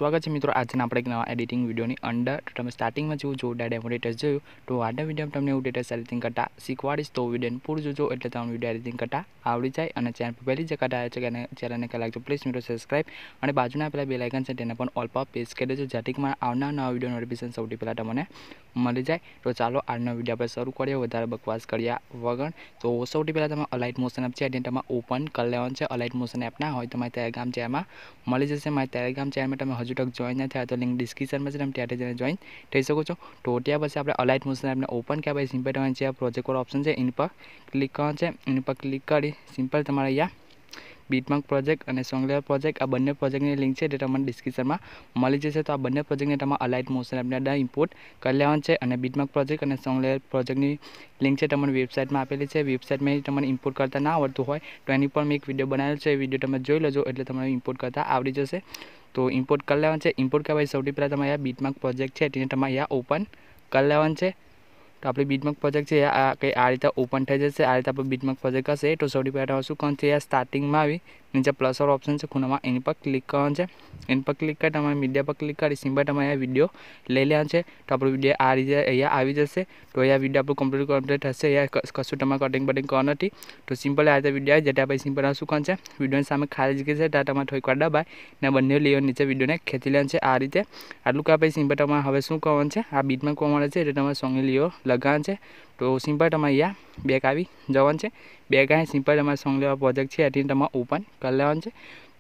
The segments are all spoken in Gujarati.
स्वागत है मित्रों आज आप एक नवा एडिटिंग वीडियो अंडर तो તમે સ્ટાર્ટિંગમાં જો ડેમો ટેસ્ટ જોયું તો આજના વિડીયોમાં તમને એવું ટેસ્ટ એડિટિંગ કરતા શીખવાડીશ તો વિડીયોને પૂરું જોજો એટલે તમને વિડીયો એડિટિંગ કરતા આવડી જાય અને ચેનલ પર પહેલી વખત આવ્યા છે કે ચેનલને લાગજો પ્લીઝ મિત્રો સબસ્ક્રાઇબ અને બાજુના પેલા બેલ આઇકન છે તેને પણ ઓલ પર પ્રેસ કરી દેજો જેથી કે આવનાર નવા વિડીયો નોટિફિકેશન સૌથી પહેલા તમને મળી જાય। તો ચાલો આજનો વિડીયો આપણે શરૂ કરીએ વધારે બકવાસ કર્યા વગર। તો સૌથી પહેલા તમે અલાઇટ મોશન એપ છે તેને તમે ઓપન કરી લેવાનું છે। અલાઇટ મોશન એપ ના હોય તો મારી ટેલિગ્રામ ચેનલમાં મળી જશે। મારી ટેલિગ્રામ ચેનલમાં તમે હજુ તક જોઈન ન થયા તો લિંક ડિસ્ક્રિપ્શનમાં છે, તમે ત્યાંથી જઈને જોઈન થઈ શકો છો। તો ત્યાં પછી આપણે અલાઇટ મોશન એપને ઓપન કર્યા પછી સિમ્પલ તમારે છે પ્રોજેક્ટ વાળો ઓપ્શન છે એની પર ક્લિક કરવાનું છે। એની પર ક્લિક કરી સિમ્પલ તમારે અહીંયા બીટમાર્ક પ્રોજેક્ટ અને સોંગ લેવલ પ્રોજેક્ટ આ બંને પ્રોજેક્ટની લિંક છે તે તમને ડિસ્ક્રિપ્શનમાં મળી જશે। તો આ બંને પ્રોજેક્ટને તમારે અલાઇટ મોશન એપની અંદર ઇમ્પોર્ટ કરી લેવાનું છે અને બીટમાર્ક પ્રોજેક્ટ અને સોંગ લેવલ પ્રોજેક્ટની લિંક છે તમને વેબસાઇટમાં આપેલી છે। વેબસાઇટમાં તમને ઇમ્પોર્ટ કરતા ના આવડતું હોય તો એની પર મેં એક વિડીયો બનાવેલો છે, એ વિડીયો તમે જોઈ લેજો એટલે તમને ઇમ્પોર્ટ કરતા આવડી જશે। તો ઇમ્પોર્ટ કરી લેવાનું છે। ઇમ્પોર્ટ કરવા સૌથી પહેલાં તમારે આ બીટમાર્ક પ્રોજેક્ટ છે તેને તમારે અહીંયા ઓપન કરી લેવાનું છે। તો આપણે બીટમાર્ક પ્રોજેક્ટ છે આ રીતે ઓપન થઈ જશે। આ રીતે આપણો બીટમાર્ક પ્રોજેક્ટ હશે તો સૌથી પહેલાં શું કરવાનું છે, સ્ટાર્ટિંગમાં આવી નીચે પ્લસ વાળો ઓપ્શન છે ખૂણામાં એની પર ક્લિક કરવાનું છે। એની પર ક્લિક કરી તમારે મીડિયા પર ક્લિક કરી સિમ્પલ તમારે આ વિડીયો લઈ લેવાનું છે। તો આપણો વિડીયો આ રીતે અહીંયા આવી જશે। તો અહીંયા વિડીયો આપણું કમ્પ્લીટ થશે। અહીંયા કશું તમારે કટિંગ બટિંગ કરવાનું નથી। તો સિમ્પલ આ રીતે વિડીયો આવી જાય પછી સિમ્પલ શું કરવાનું છે, વિડીયોની સામે ખાલી જગ્યા છે ત્યાં તમારે થોડીક વાર દબાય ને બંને લેયર નીચે વિડીયોને ખેંચી લેવાનું છે આ રીતે। આટલું કાં પછી સિમ્પલ તમારે હવે શું કરવાનું છે, આ બીટમાં કોણ મળે છે એટલે તમારે સોંગની લેયર લગાવવાનું છે। તો સિમ્પલ તમારે અહીંયા બેક આવી જવાનું છે। બેક આવી સિમ્પલ તમારે સોંગ લેવા પ્રોજેક્ટ છે એથી તમારે ઓપન કરી લેવાનું છે।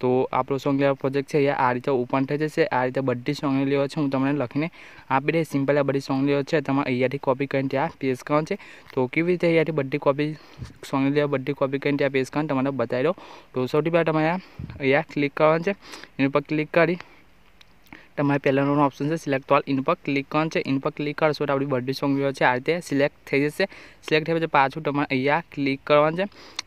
તો આપણો સોંગ લેવા પ્રોજેક્ટ છે અહીંયા આ રીતે ઓપન થઈ જશે। આ રીતે બધી સોંગ લેવા છે હું તમને લખીને આપી દઈશ। સિમ્પલ આ બધી સોંગ લેવા છે તમારે અહીંયાથી કોપી કરીને ત્યાં પેસ્ટ કરવાનું છે। તો કેવી રીતે અહીંયાથી બધી કોપી સોંગ લેવા બધી કોપી કરીને ત્યાં પેસ્ટ કરવાનું તમને બતાવી દો। તો સૌથી પહેલાં તમારે અહીંયા ક્લિક કરવાનું છે। એની પર ક્લિક કરી તમારે પહેલાંનો ઓપ્શન છે સિલેક્ટ ઓલ, એની પર ક્લિક કરવાનું છે। એની પર ક્લિક કરશો તો આપણી બધી સોંગ લેવા છે આ રીતે સિલેક્ટ થઈ જશે। સિલેક્ટ થયા પછી પાછું તમારે અહીંયા ક્લિક કરવાનું છે।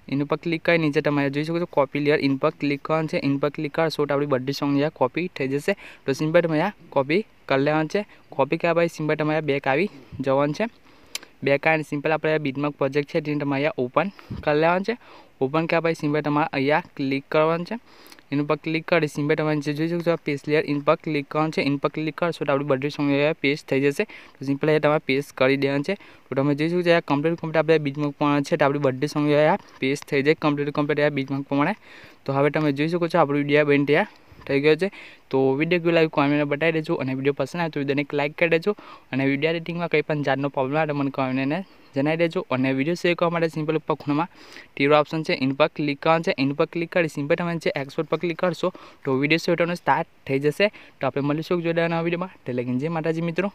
એની પર ક્લિક કરી નીચે તમે જોઈ શકો છો કોપી લેયર, એની પર ક્લિક કરવાનું છે। એની પર ક્લિક કરશો તો આપણી બધી સોંગ અહીંયા કોપી થઈ જશે। તો સિમ્પલ તમે અહીંયા કોપી કરી લેવાનું છે। કોપી કર્યા પછી સિમ્પલ તમારે બેક આવી જવાનું છે। બેક આવીને સિમ્પલ આપણે બીટમાર્ક પ્રોજેક્ટ છે તેને તમારે અહીંયા ઓપન કરી લેવાનું છે। ઓપન કર્યા પછી સિમ્પલ તમારે અહીંયા ક્લિક કરવાનું છે। એની પર ક્લિક કરી સિમ્પલ તમારે જે જોઈ શકો છો પેસ્ટ લેયર એની પર ક્લિક કરવાનું છે। એની પર ક્લિક કરશો તો આપણી બધી સોંગ પેસ્ટ થઈ જશે। તો સિમ્પલ અહીંયા તમારે પેસ્ટ કરી દેવાનું છે। તો તમે જોઈ શકો છો કમ્પ્લીટ આપણે બીટમાર્ક પ્રમાણે છે તો આપણી બધી સોંગ પેસ્ટ થઈ જાય કમ્પ્લીટ બીટમાર્ક પ્રમાણે। તો હવે તમે જોઈ શકો છો આપણું વિડીયો બની ત્યાં થઈ ગયો છે। તો વિડીયો કેવું લાગ્યું કોમેન્ટમાં બતાવી દેજો અને વિડીયો પસંદ આવે તો વિડીયોને એક લાઇક કરી દેજો અને વિડીયો એડિટિંગમાં કંઈ પણ જાતનો પ્રોબ્લેમ આવે તો મને કોમેન્ટને જણાવી દેજો। અને વિડીયો શેર કરવા માટે સિમ્પલ ઉપર ખૂણામાં તીરો ઓપ્શન છે એની પર ક્લિક કરવાનું છે। એની પર ક્લિક કરી સિમ્પલ તમે જે એક્સપોર્ટ પર ક્લિક કરશો તો વિડીયો શેરનો સ્ટાર્ટ થઈ જશે। તો આપણે મળીશું જોડાના વિડીયોમાં એટલે જય માતાજી મિત્રો।